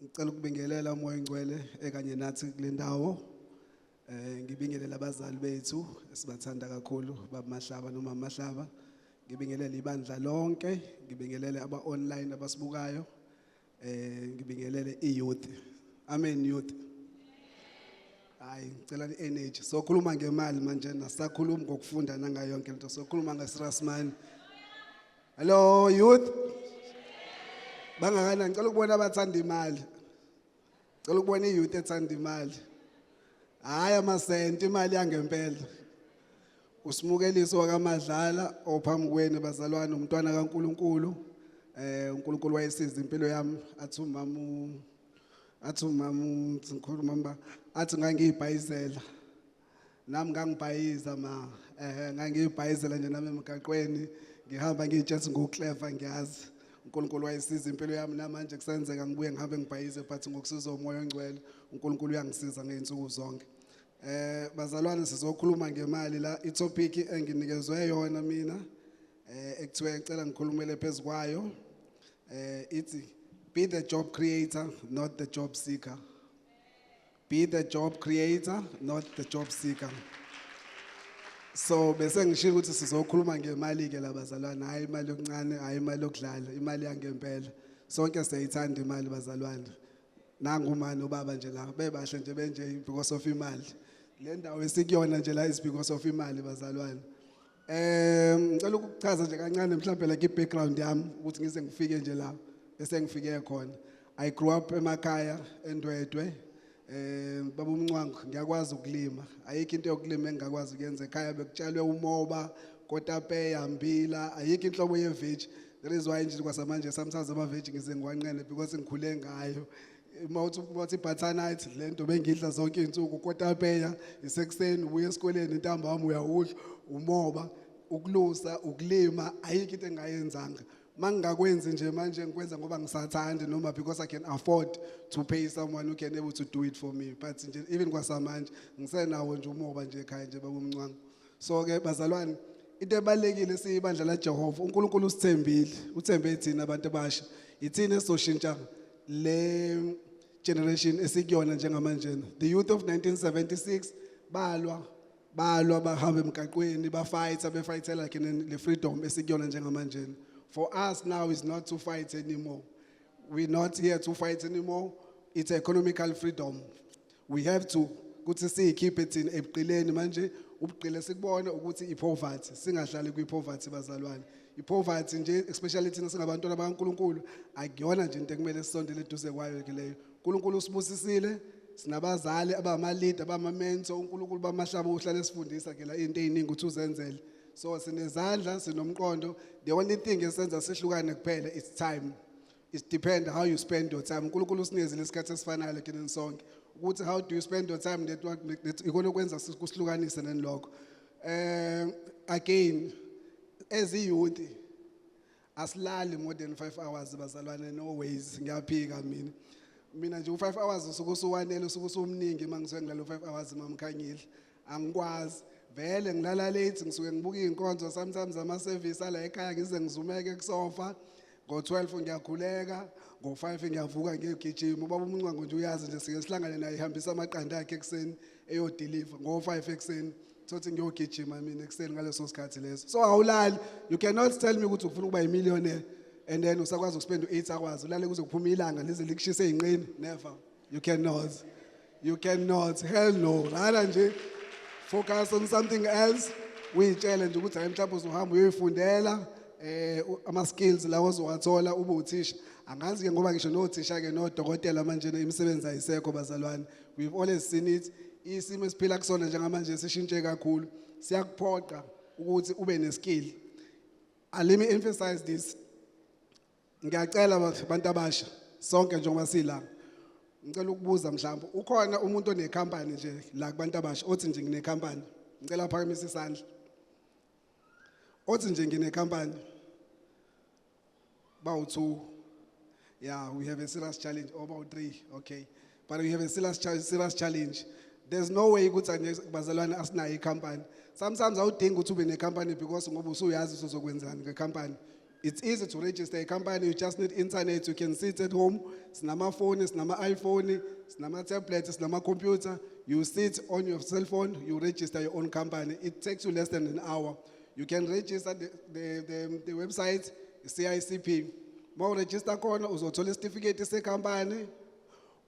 Ngicela ukubingelela umoya ingcwele ekanye nathi kule ndawo. Ngibingelela abazali bethu esibathanda kakhulu baba Mahlaba noma Mahlaba. Ngibingelela ibandla lonke, ngibingelele aba online abasibukayo. Ngibingelele iYouth. Amen youth. Hayi ngicela energy. Sokhuluma ngemali manje nasakhuluma ngokufunda nanga yonke into. Sokhuluma ngeSerious money. Hello youth. Bangakana ngicela ukubona abathanda imali. Ngicela ukubona iYouth ethanda imali. Hayi amasenti imali yangempela. Usimukeliso wakaMadlala ophambi kwenu bazalwane umntwana kaNkuluNkulu. uNkulunkulu wayesiza impilo yami athi umamu ngikhuluma mba athi ngangiyibhayizela. Nami ngangibhayiza ngangiyibhayizela nje nami emgaqweni ngihamba ngiyitshethi ngoClever ngiyazi. uNkulunkulu wayesiza impilo yami namanje kusenzeka ngibuye ngihambe ngibhayize but ngokusiza umoya ongcwele uNkulunkulu uyangisiza ngeinsuku zonke. Bazalwane sizokhuluma ngemali la itopic enginikezwe yona mina ekuthiwa ecela ngikhulumele phezukwayo ithi be the job creator not the job seeker. Be the job creator not the job seeker. So bese ngishilo ukuthi sizokhuluma ngemali ke labazalwane hayi imali yokuncane hayi imali yokudlala imali yangempela sonke siyayithanda imali bazalwane nangu manje ubaba nje la bebahle nje benje because of imali le ndawo esikuyona nje la is because of imali bazalwane. Ngicela ukuchaza nje kancane mhlawumbe like i-background yami ukuthi ngize ngifike nje la bese ngifike khona. I grew up emakhaya eNdwedwe. Baba uMncwangu ngiyakwazi ukulima ayikho into yokulima engakwazi ukuyenza ekhaya bekutshalwe umoba kotapeya mbila ayikho inhlobo yeveji. There is why nje kwasamanje sometimes ama-veg ngize ngiwanqene because ngikhule ngayo. Mawuthi butternut lento bengidla zonke izinsuku kotapeya isekuseni ubuye esikoleni intambama uyawudla umoba ukulusa ukulima ayikho into engayenzanga. Mangakwenzi nje manje ngikwenza ngoba ngisathanda noma because I can afford to pay someone who can able to do it for me but nje even kwasamanje ngisenawo nje umoba nje ekhaya nje baba uMncwangu. So ke bazalwane into ebalekile siyibandla laJehova uNkulunkulu usithembile uthembe thina abantu abasha ithina esoshintsha le generation esikuyona njengamanje. The youth of 1976 balwa bahamba emgaqweni befightela like le freedom esikuyona njengamanje. For us now is not to fight anymore. We're not here to fight anymore. It's economical freedom. We have to keep it in ebuqileni manje ubuqile sikubona ukuthi ipoverty singahlali kwipoverty bazalwane. Ipoverty nje especially thina singabantwana bakaNkuluNkulu akuyona nje into ekumele sisondele eduze kwayo ke leyo. uNkulunkulu usibusisile sinabazali abama leader abama mentor uNkulunkulu bamahlaba uhlale esifundisa ke la into eziningi ukuthi uzenzele. So sinezandla sinomqondo. The only thing esenza sihlukane kuphela is time. It depends how you spend your time. uNkulunkulu usinikezile isikhathi esifanele kini sonke ukuthi how do you spend your time ikona okwenza kusihlukanise nenilokho. Again as youth asilali more than 5 hours bazalwane no ways ngiyaphika mina nje u5 hours usuku usuwanele usuku usumningi mangisuke ngilalo 5 hours mamkhangile angikwazi vele ngilala late ngisuke ngibuka inkonzo sometimes ama service ala ekhaya ngize ngizumeke kusofa ngo12 ngiyakhuleka ngo5 ngiyavuka ngiyogijima ubaba uMncwangu nje uyazi nje sike sihlangane naye ihambisa amaqanda akhe ekseni eyodeliver ngo5 ekseni sothi ngiyogijima mina ekseni ngaleso sikhathi leso. So awulali you cannot tell me ukuthi ufuna ukuba imillionaire and then usakwazi ukuspend 8 hours ulale kuze kuphuma ilanga lize likushise einqini. Never. You cannot hell no rara nje focus on something else. Uyitshele nje ukuthi hayi mhlawumbe uzohamba uyoyifundela ama skills lawo ozowathola ube uthisha. Angazi ke ngoba ngisho nothisha ke nodokotela manje imisebenzi ayisekho bazalwane. We've always seen it. Isimo esiphila kusona njengamanje sishintshe kakhulu. Siyakuphoqa ukuthi ube neskill. Let me emphasize this. Ngiyacela abantu abasha sonke njengoba sila ngicela ukubuza mhlawumbe ukhona umuntu onekhampani nje la kubantu abasha othi nje nginekhampani ngicela phakamise isandla othi nje nginekhampani bawu2. Yeah, we have a serious challenge about 3. Okay, but we have a serious challenge. There's no way ukuthi anje bazalwane asinayo ikhampani. Sometimes awudingi ukuthi ube nekhampani because ngoba usuyazi uzokwenzani ngecompany. It's easy to register a company, you just need internet, you can sit at home, sinama phone, sinama iPhone, sinama tablet, sinama computer, you sit on your cell phone, you register your own company. It takes you less than an hour. You can register the website, CICP. More register corner, uzothola certificate se-company,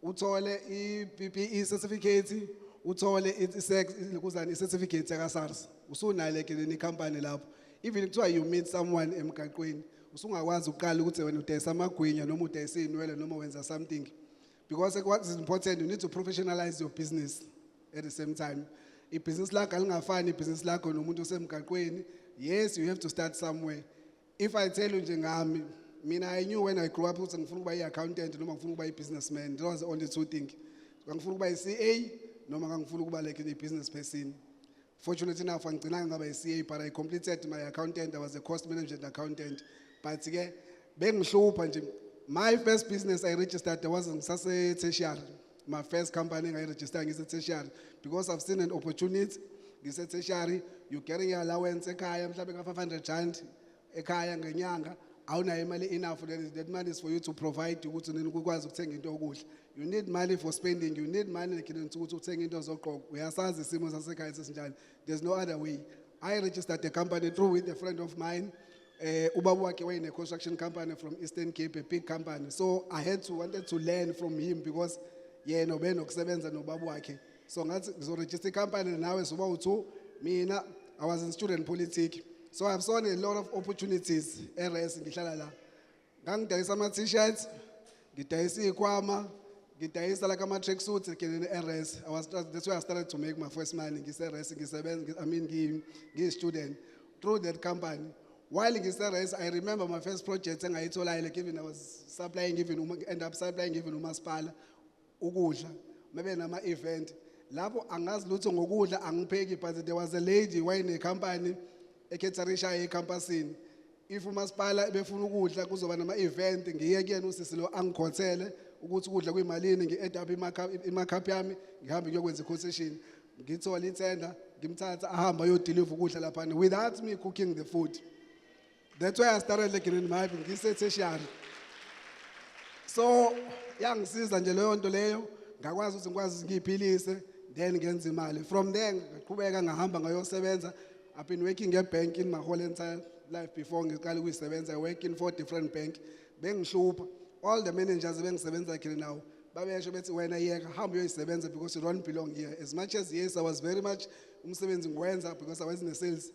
uthole i-PPE certificate, uthole i-certificate saka-SARS. Usunale ke le company lapho. Even if you meet someone emgaqweni, usungakwazi uqala ukuthi wena udayisa amagwinya noma udayisa inwele noma wenza something. Because what is important, you need to professionalize your business at the same time. If business lakho alingafani business lakho nomuntu osemgaqweni, yes, you have to start somewhere. If I tell you njengami, I knew when I grew up ukuthi ngifuna ukuba i-accountant noma ngifuna ukuba i-businessman. Those are the only two things. Ngifuna ukuba i-CA noma ngifuna ukuba like a business person. Fortunately enough, ngicina ngaba i-CA, but I completed my accountant. I was a cost management accountant. But ke bengihlupha nje. My first business I registered, there was ngisase tertiary. My first company I registered ngise tertiary because I've seen an opportunity. Ngise tertiary, you getting your allowance ekhaya mhlawumbe ka 500 rand ekhaya ngenyanga. Awunayo imali enough, that money is for you to provide ukuthi nini ukwazi ukuthenga into okudla. You need money for spending, you need money ukuthi uthenga into zogqoka. Uyasazi isimo sasekhaya sesinjani. There's no other way. I registered the company through with a friend of mine. Ubaba wakhe wayine construction company from Eastern Cape, a big company. So I wanted to learn from him because yena ubenokusebenza nobaba wakhe. So ngathi ngizoregister company nawe soba uthu mina I was in student politics. So I've seen a lot of opportunities eRes ngihlala la. Ngangidayisa ama t-shirts, ngidayisa ikwama, ngidayisa like ama track suits ke eRes. That's where I started to make my first money ngiseRes ngisebenza ngi-student through that company. While in Res, I remember my first project and I told I was supplying end up supplying even uMaspala ukudla. Maybe nama event. Lapho angazi lutho ngokudla angipheki, but there was a lady wayne a company eketharisha ecampusini. If uMaspala befuna ukudla kuzoba nama event ngiye kuyena usisi lo angikhothele ukuthi ukudla kwimalini ngi-add up imakhaphi yami ngihambe ngiyokwenza i-concession. Ngithola itender ngimthatha ahamba yodeliver ukudla lapha without me cooking the food. That's why I started looking in my tertiary. So, yangisiza nje leyo nto leyo, ngakwazi ukuthi ngikwazi ngiyiphilise, then ngenza imali. From there, ngaqhubeka ngahamba ngayosebenza. I've been working at bank in my whole entire life before ngiqala ukuyisebenza. I work in 4 different banks. Bengihlupha. All the managers bengisebenza kini now. Babesho bethi wena yeka hamba uyoyisebenza because you don't belong here. As much as yes, I was very much umsebenzi ngiwenza because I was in the sales.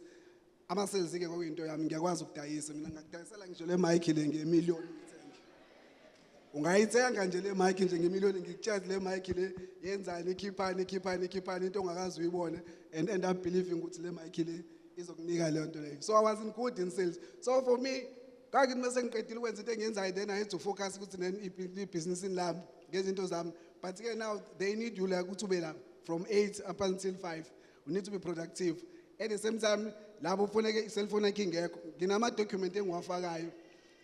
Ama-sales ke kwakuyinto yami ngiyakwazi ukudayisa mina ngakudayisela ngisho le mic le nge-1,000,000 ungayithenga nje le mic nje nge-1,000,000 ngikuchat le mic le yenzani ikhiphani into ongakazi uyibone and end up believing ukuthi le mic le izokunika leyo nto leyo. So I was in good in sales. So for me ngakithi mase ngiqedile ukwenza into engiyenzayo then I had to focus ukuthi ibhizinisini lami ngezinto zami. But ke now they need you like ukuthi ube la from 8 up until 5. You need to be productive. At the same time, labo ufuneke iselfone yakhe ingekho. Nginama document engiwafakayo.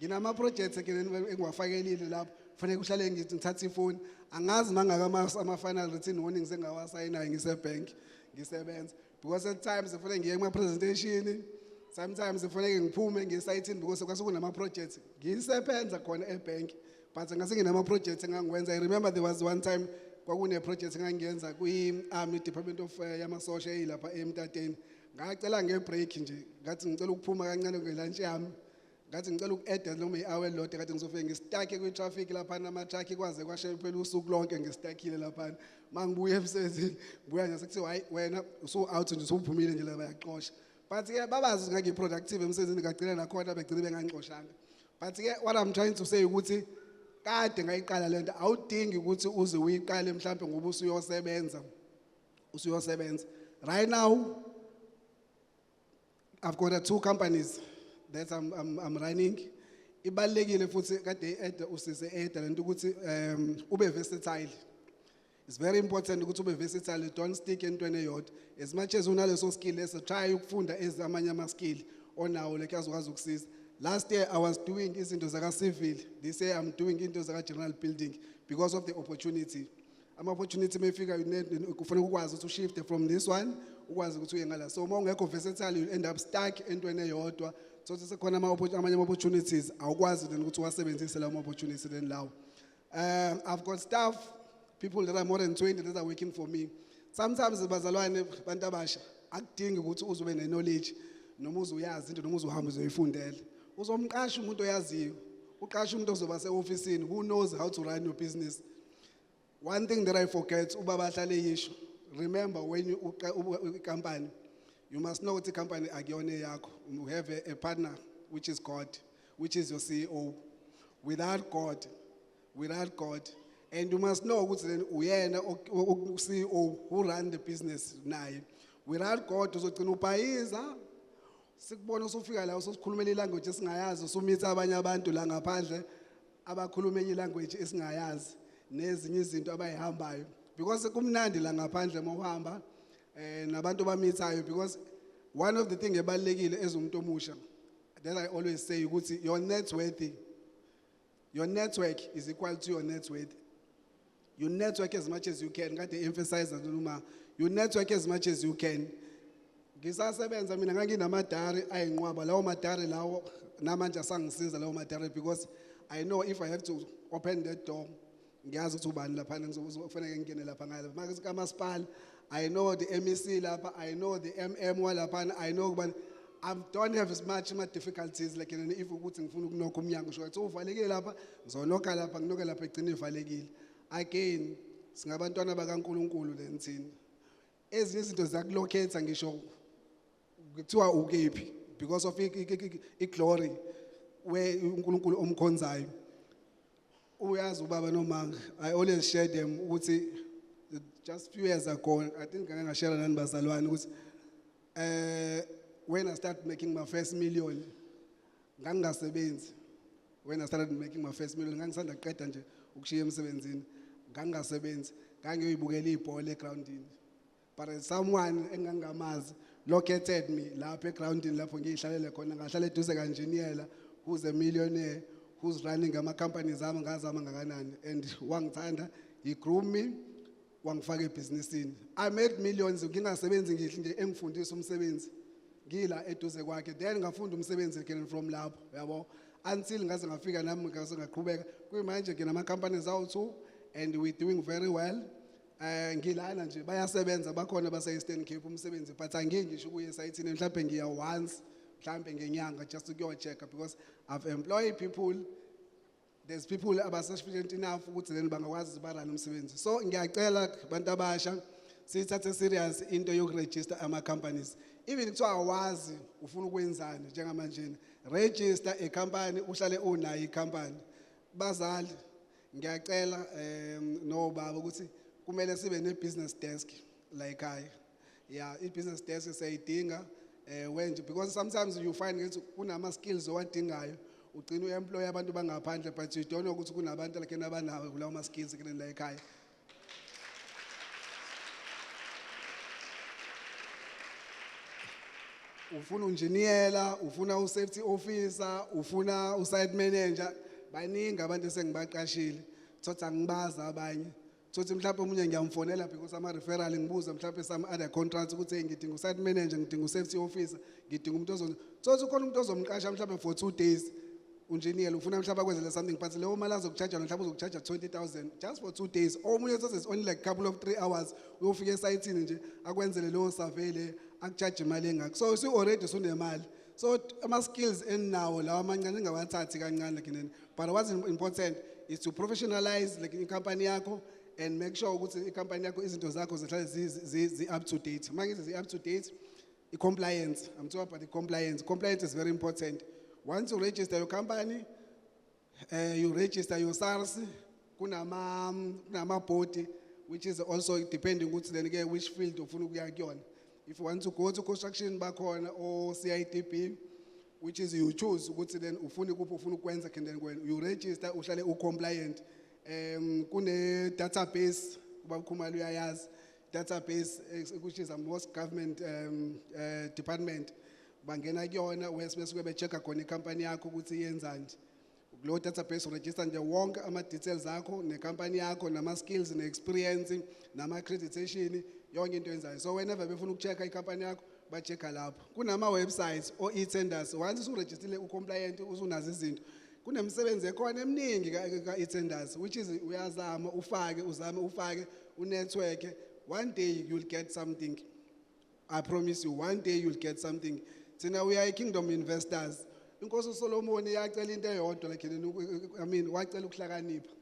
Nginama projects engiwafakelile lapho. Kufanele uhlale ngithatha ifoni. Angazi mangaka ama final written warnings engawasayinayo ngisebank ngisebenza. Because at times kufanele ngiye kuma presentation, sometimes kufanele ngiphume ngisayithini because kwasekunama projects. Ngisebenza khona ebank. But ngase nginama projects engangiwenza. I remember there was one time kwakune project engangiyenza kwi-Army Department of yamasosha eyilapha eMtateni. Ngacela ngebreak nje ngathi ngicela ukuphuma kancane ngelunch yami ngathi ngicela uku-add noma i-hour elodwa ngathi ngizofika ngistakhe kwi-traffic lapha nama-truck kwaze kwashe phela usuku lonke ngistakile lapha mangibuya emsebenzini ngibuya nje sekuthiwa hayi wena usu-out nje usuphumile nje la bayaxosha. But ke babazi ngangi-productive emsebenzini ngagcina nakhona begcina benganxoshanga. But ke what I'm trying to say ukuthi kade ngayiqala lento awudingi ukuthi uze uyiqale mhlawumbe ngoba usuyosebenza. Right now I've got 2 companies that I'm running. Ibalekile futhi kade usise lento ukuthi ube versatile. It's very important ukuthi ube versatile, don't stick entweni eyodwa. As much as unaleso skill try ukufunda ezamanye ama skill onawo lekhe azokwazi ukusiza. Last year I was doing izinto zaka civil. This year I'm doing into zaka general building because of the opportunity. Ama-opportunity mefika kufanele ukwazi ukuthi shift from this one ukwazi ukuthi uye ngala. So uma ungekho versatile you end up stuck entweni eyodwa so sekhona amanye opportunities awukwazi then ukuthi wasebenzise lawo opportunities then lawo. I've got staff, people that are more than 20 that are working for me. Sometimes bazalwane bantu abasha akudingi ukuthi uzobe ne-knowledge noma uzuyazi into noma uzohamba uzoyifundela. Uzomqasha umuntu oyaziyo, uqasha umuntu ozoba se-officeini who knows how to run your business. One thing that I forget, ubaba hlale yisho, remember when you company, you must know what the company akuyona yakho. You have a partner which is God, which is your CEO. Without God, and you must know ukuthi then uyena CEO who run the business naye. Without God uzogcina upayiza sikubona usufika la usikhulumela ilanguage esingayazi usumitha abanye abantu la ngaphandle abakhuluma enye ilanguage esingayazi nezinye izinto abayihambayo because kumnandi la ngaphandle mohamba nabantu bamithayo because one of the thing ebalekile ezumuntu omusha that I always say ukuthi your network is equal to your net worth. You network as much as you can. Ngade emphasize noma you network as much as you can. Ngisasebenza mina nganginamadari ayinqwaba lawo madari lawo namanje asangisiza lawo madari because I know if I have to open that door ngiyazi ukuthi ubani lapha kufanele ngingene lapha ngala manje kamasipala I know the MEC lapha I know the MM walapha I know ubani I don't have as much difficulties like if ukuthi ngifuna ukunokha umnyango sho ukuthi uvalekile lapha ngizonokha lapha nginoke lapha egcina ivalekile again singabantwana bakaNkuluNkulu lensini ezinye izinto zakulocate ngisho kuthiwa ukephi because of iglory where uNkulunkulu omkhonzayo uyazi ubaba nomanga I always share them ukuthi just few years ago I think ngangashare nani bazalwane ukuthi when I started making my first million, ngangasebenzi. When I started making my first million, ngangisanda qeda nje ukushiya emsebenzini, ngangasebenzi, ngangiyoyibukela ibhola egroundini. But someone engangamazi located me lapha egroundini lapho ngihlalele khona, ngahlala eduze kanjiniyela who's a millionaire, who's running ama companies ami ngazama ngakanani and wangithanda, he groomed me, wangifaka ebusinessini. I made millions ngingasebenzi ngihle nje engifundisa umsebenzi. Ngila eduze kwakhe then ngafunda umsebenzi again from lapho yabo until ngaze ngafika nami ngaze ngaqhubeka kuyimanje ke nama companies awu2 and we doing very well ngilana nje bayasebenza bakhona base Eastern Cape umsebenzi but angingisho kuye site mhlawumbe ngiya once mhlawumbe ngenyanga just to check because I've employed people. There's people abasufficient enough ukuthi then bangakwazi barana umsebenzi so ngiyacela bantu abasha sithathe serious into yokuregister ama companies. Even kuthiwa awazi ufuna ukwenzani njengamanje register a company uhlale unayo icompany bazali ngiyacela no baba ukuthi kumele sibe ne business desk like I business desk sayidinga when because sometimes you find ukuthi kunama skills owadingayo ugcina uemploy abantu bangaphandle but you don't know ukuthi kunabantu like nabanawo kulawo ma skills kule ekhaya. Ufuna engineer, ufuna safety officer, ufuna site manager, baningi abantu esengibaqashile. Thothi angibaza abanye. Thothi mhlawumbe umunye ngiyamfonela because ama referral ngibuza mhlawumbe some other contracts ukuthi ngidinga site manager, ngidinga safety officer, ngidinga umuntu ozona. Thothi ukhona umuntu ozomqasha mhlawumbe for 2 days. Engineer ufuna mhlawumbe akwenzele something but leyo mali azokcharge mhlawumbe uzokcharge 20,000 just for 2 days. Omunye thothi is only like couple of 3 hours uyofika esayitini nje akwenzele leyo survey le. So you already sunemali. So ama skills ennawo lawa amancane ngawathathi kancane kinene. But what's important is to professionalize like in company yakho and make sure ukuthi icompany yakho izinto zakho zihlale zi up to date. Manje zi up to date compliance. I'm talking about the compliance. Compliance is very important. Once you register your company, you register your SARS, kunama body which is also depending ukuthi then ke which field ufuna ukuya kuyona. If you want to go to construction bakhona or CITP, which is you choose ukuthi then ufuna kuphi ufuna ukwenza and then when you register uhlale ucompliant. Kune database ubakhumalo uyayazi database which is a most government department bangena kuyona wesibese kube checka khona icompany yakho ukuthi iyenzani. Lo database register nje wonke ama details akho necompany yakho nama skills ne experience nama accreditation yonke into enzayo. So whenever befuna ukuchecka icompany yakho ba-check-a lapho. Kunama websites or e-tenders, once uregistile u-compliant usunazo izinto. Kunemsebenzi ekhona eminingi ka-e-tenders, which is uyazama ufake, unetwork. One day you'll get something. I promise you, one day you'll get something. Thina we are Kingdom Investors. Inkosi uSolomon yacela into eyodwa like wacela ukuhlakanipha.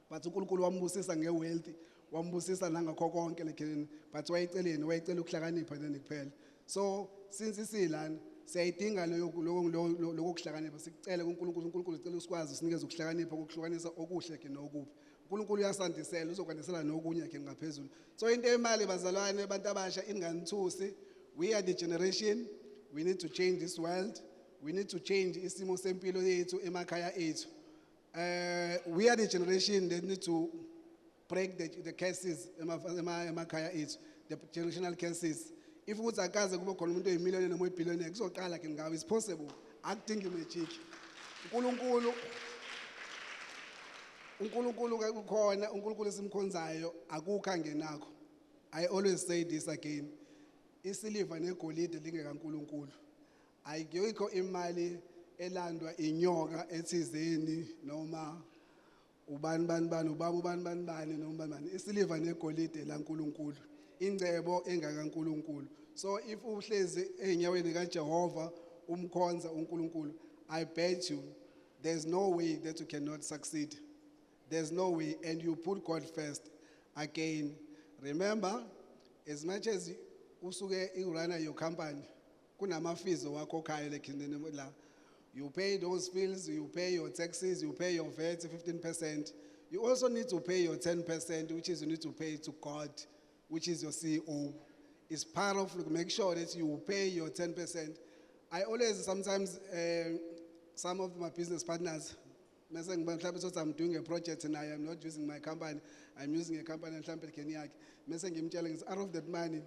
But uNkulunkulu wambusisa ngewealth, wambusisa nangakho konke like but wayeceleni ukuhlakanipha nje kuphela. So since isilana siyayidinga lokuhlakanipha, sicela kuNkulunkulu sicela usikwazi usinikeze ukuhlakanipha ukuhlukanisa okuhle ke nokubi. uNkulunkulu uyasandisela uzokwandisela nokunye ke ngaphezulu. So into emali bazalwane abantu abasha inganithusi, we are the generation, we need to change this world, we need to change isimo sempilo yethu emakhaya ethu. We are the generation that need to break the curses emakhaya ethu, the generational curses. If ukuthi akaze kube khona umuntu oyimiliyoni noma oyibhiliyoni kuzoqala ke ngawe, it's possible, akudingi magic. uNkulunkulu kukhona, uNkulunkulu esimkhonzayo akukho ngenakho. I always say this again, isiliva negolide lingekaNkulunkulu. Ayikho imali elandwa inyoka ethizeni noma ubani noma isiliva negolide laNkulunkulu, ingcebo engakaNkulunkulu. So if uhlezi enyaweni kaJehova umkhonza uNkulunkulu, I bet you there's no way that you cannot succeed. There's no way, and you put God first. Again, remember, as much as you run your company, kunama fees owakhokhayo like la. You pay those bills, you pay your taxes, you pay your VAT 15%. You also need to pay your 10%, which is you need to pay to God, which is your CEO. It's part of, make sure that you pay your 10%. I always, sometimes, some of my business partners, I'm doing a project and I am not using my company, I'm using a company and out of that money,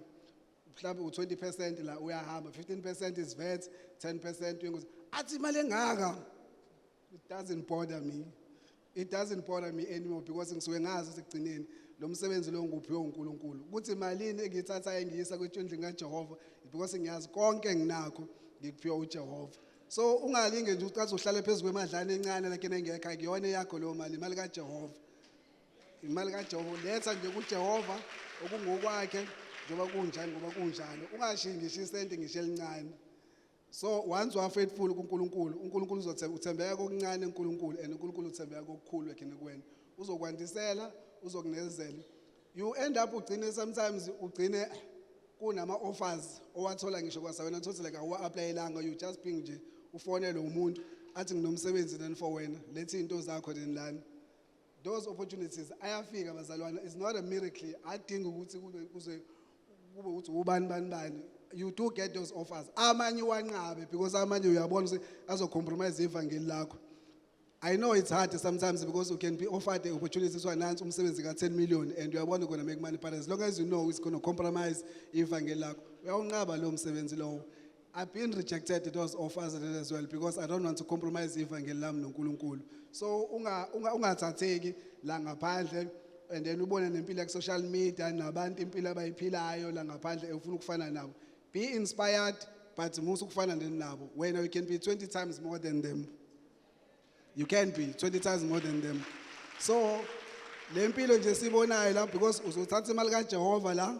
20% la uyahamba, 15% is VAT, 10% it doesn't bother me. It doesn't bother me anymore because ngisuke ngazi sekugcineni lo msebenzi lo nguphiwe uNkulunkulu. Kuthi malini engithatha engiyisa kwetshondle kaJehova because ngiyazi konke nginakho ngikuphiwe uJehova. So ungalinge nje ucathi uhlale phezulu kwemadlana encane lakhe engekho, akuyona yakho lo mali, imali kaJehova. Imali kaJehova letha nje kuJehova okungokwakhe njoba kunjani ngoba kunjalo. Ungashingisha isente ngisho elincane. So once you are faithful kuNkulunkulu, uNkulunkulu uzothembeka kokuncane kuNkulunkulu and uNkulunkulu uthembeka kokukhulu ekene kuwena. Uzokwandisela, uzokunezela. You end up ugcine sometimes ugcine kunama offers owathola ngisho kwasawena thothi like awa-applyelanga, you just ping nje ufonele umuntu athi nginomsebenzi then for wena lethi into zakho then lana. Those opportunities ayafika bazalwana, it's not a miracle. Adinga ukuthi kube ukuthi ubani. You do get those offers. Amanye wanqabe because amanye uyabona ukuthi azocompromise ivangeli lakho. I know it's hard sometimes because you can be offered the opportunity to announce umsebenzi ka 10 million and you are going to make money, but as long as you know it's going to compromise ivangeli lakho, uyawunqaba lo msebenzi lowo. I've been rejected those offers as well because I don't want to compromise ivangeli lami noNkulunkulu. So ungathatheki la ngaphandle and then ubone nempilo ku social media nabantu impilo abayiphilayo la ngaphandle ufuna ukufana nabo. Be inspired, but musu kufana nabo. When you can be 20 times more than them. You can be 20 times more than them. So, le mpilo nje sibonayo la because uzothatha imali kaJehova la,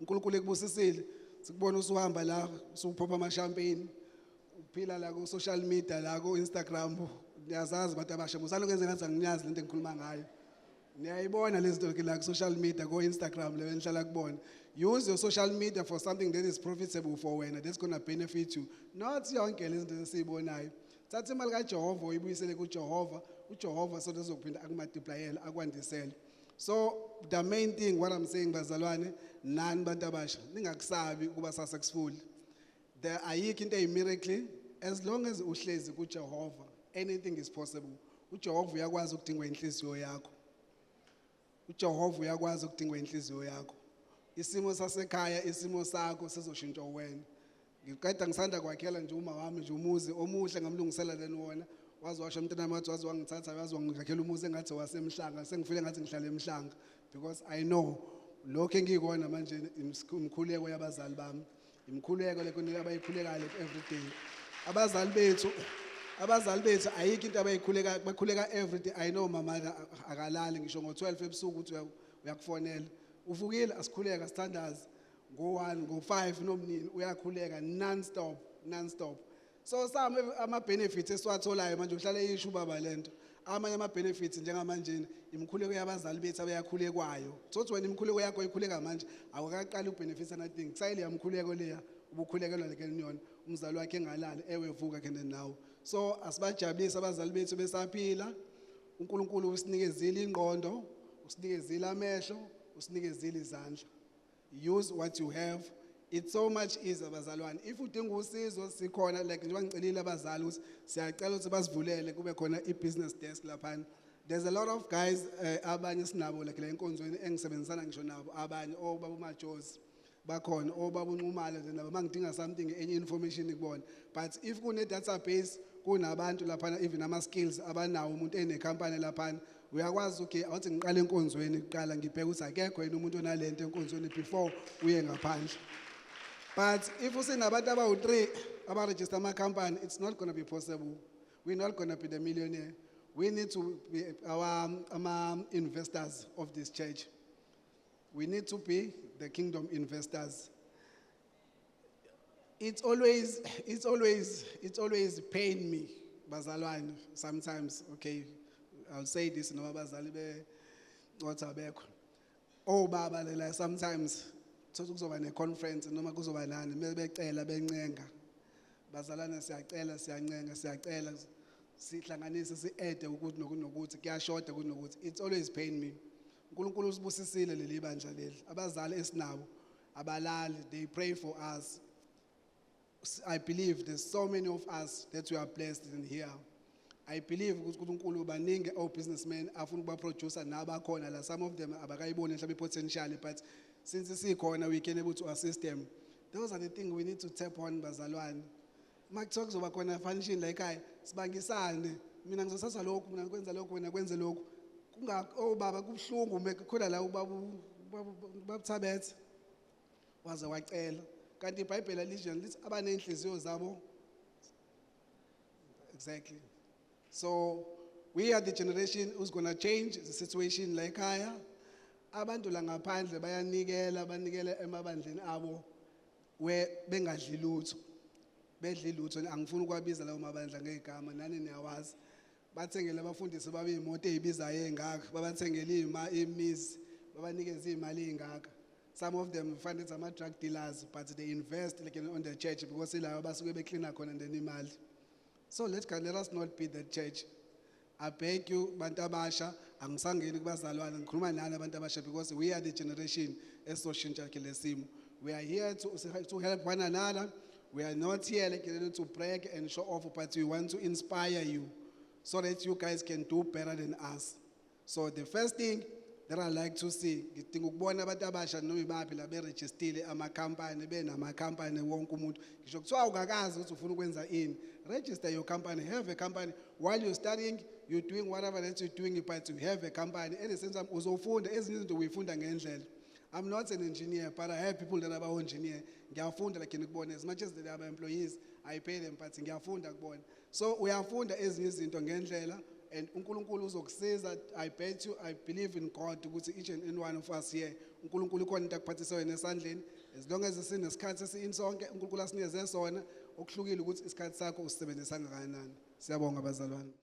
uNkulunkulu ekubusisile, sikubona usuhamba la, usuphopha ama champagne, uphila la ku social media la ku Instagram, niyazazi abantu abasha, musalo kwenze ngathi angiyazi lento engikhuluma ngayo. Niyayibona lezi zinto la ku social media ku Instagram le enhlala kubona. Use your social media for something that is profitable for wena, that's going to benefit you. Not yonke lezi zinto esibonayo. Thatha imali kaJehova uyibuyisele kuJehova, uJehova so uzokuphinda akumultiplyele akwandisele. So the main thing what I'm saying bazalwane, nani bantu abasha ningakusabi ukuba successful. There ayikho into eyimiracle as long as uhlezi kuJehova, anything is possible. uJehova uyakwazi ukudinga inhliziyo yakho. uJehova uyakwazi ukudinga inhliziyo yakho. Isimo sasekhaya, isimo sakho sizoshintsha wena. Ngiqeda ngisanda kwakhela nje uma wami nje umuzi omuhle ngamlungisela leni wona, wazwasha umntana wami wazi wangithatha wazi wangizakhela umuzi engathi wasemhlanga, sengifile ngathi ngihlala emhlanga because I know lokho engikona manje imkhuleko yabazali bami. imkhuleko le abayikhulekayo every day. Abazali bethu ayikho into abayikhuleka bakhuleka every day. I know mama akalali ngisho ngo12 ebusuku uthi uyakufonela. Uvukile asikhuleka sithandaza ngo1 ngo5 nomnini uyakhuleka non-stop. So some ama benefits esiwatholayo manje uhlala yisho ubaba lento. Amanye ama benefits njengamanje imkhuleko yabazali bethu abayakhulekwayo. Thothi wena imkhuleko yakho ikhuleka manje awukaqala ubenefits nothing. Kusayile yamkhuleko leya ubukhulekelwa lekeliyona umzali wakhe engalali ewevuka kene nawo. So asibajabulisa abazali bethu besaphila. uNkulunkulu usinikezile ingqondo, usinikezile amehlo, usinikezile izandla. Use what you have. It's so much easier bazalwane. If udinga usizo sikhona like njengoba ngicelile abazali ukuthi siyacela ukuthi basivulele kube khona i-business desk lapha. There's a lot of guys abanye sinabo like le nkonzweni engisebenzisana ngisho nabo abanye obaba uMajosi bakhona obaba uNqumalo nabo mangidinga something enye information kubona. But if kune database kunabantu lapha even ama skills abanawo umuntu ene company lapha uyakwazi okay awuthi ngiqala enkonzweni kuqala ngibheka ukuthi akekho yena umuntu onalento enkonzweni before uye ngaphandle. But if we say nabantu abawu3 aba-register ama-company, it's not going to be possible. We're not going to be the millionaire. We need to be our investors of this church. We need to be the kingdom investors. It's always pain me, bazalwane, sometimes, okay, I'll say this, no bazali be otabeko. Oh baba lela sometimes thothi kuzoba ne-conference noma kuzoba nani becela bencenga bazalana siyacela siyacela sihlanganise si-ede ukuthi nokuthi kuyashoda kunokuthi. It's always pain me. uNkulunkulu usibusisile leli bandla leli abazali esinabo abalali, they pray for us. I believe there's so many of us that we are blessed in here. I believe ukuthi uNkulunkulu baningi businessmen afuna ukuba producer nabakhona la, some of them abakayiboni mhlawumbe potential, but since sikhona we can able to assist them. Those are the things we need to tap on bazalwane. Makuthiwa kuzoba khona function la ekhaya sibangisane, mina ngizosasa lokhu, mina ngikwenza lokhu, wena kwenze lokhu. Baba kubhlungu mekhona la babuthabethe waze wacela. Kanti iBhayibheli lithi abanenhliziyo zabo. Exactly. So we are the generation who's going to change the situation like ekhaya. Abantu la ngaphandle banikela emabandleni abo we bengadli lutho. Bedli lutho, angifuni ukwabiza lawo mabandla ngegama nani niyawazi. Bathengele abafundisi babe imoto ezibizayo engaka, babathengele imizi, babanikeza imali engaka. Some of them find it's ama drug dealers, but they invest like on the church because ilabo basuke beclean khona ndeni imali. So let us not be the church. I beg you, bantu abasha, angisangeni kubazalwane, ngikhuluma nani abantu abasha because we are the generation esoshintsha kule simo. We are here to help one another. We are not here like to brag and show off, but we want to inspire you so that you guys can do better than us. So the first thing that I like to see, ngidinga ukubona abantu abasha noma ibaphi la beregistile ama-company benama-company wonke umuntu. Ngisho kuthiwa ungakazi ukuthi ufuna ukwenza ini, register your company, have a company. While you're studying, you're doing whatever that you're doing, but you have a company. In the sense of uzofunda ezinye izinto uyifunda ngendlela. I'm not an engineer, but I have people that are engineer. Ngiyafunda like ngikubona, as much as they are employees, I pay them, but ngiyafunda kubona. So uyafunda ezinye izinto ngendlela. And uNkulunkulu uzokusiza. I bet you, I believe in God ukuthi each and every one of us here uNkulunkulu khona into akuphathisa wena esandleni. As long as sinesikhathi sisonke uNkulunkulu asinikeze sona okuhlukile ukuthi isikhathi sakho usisebenzisa kangakanani. Siyabonga bazalwane.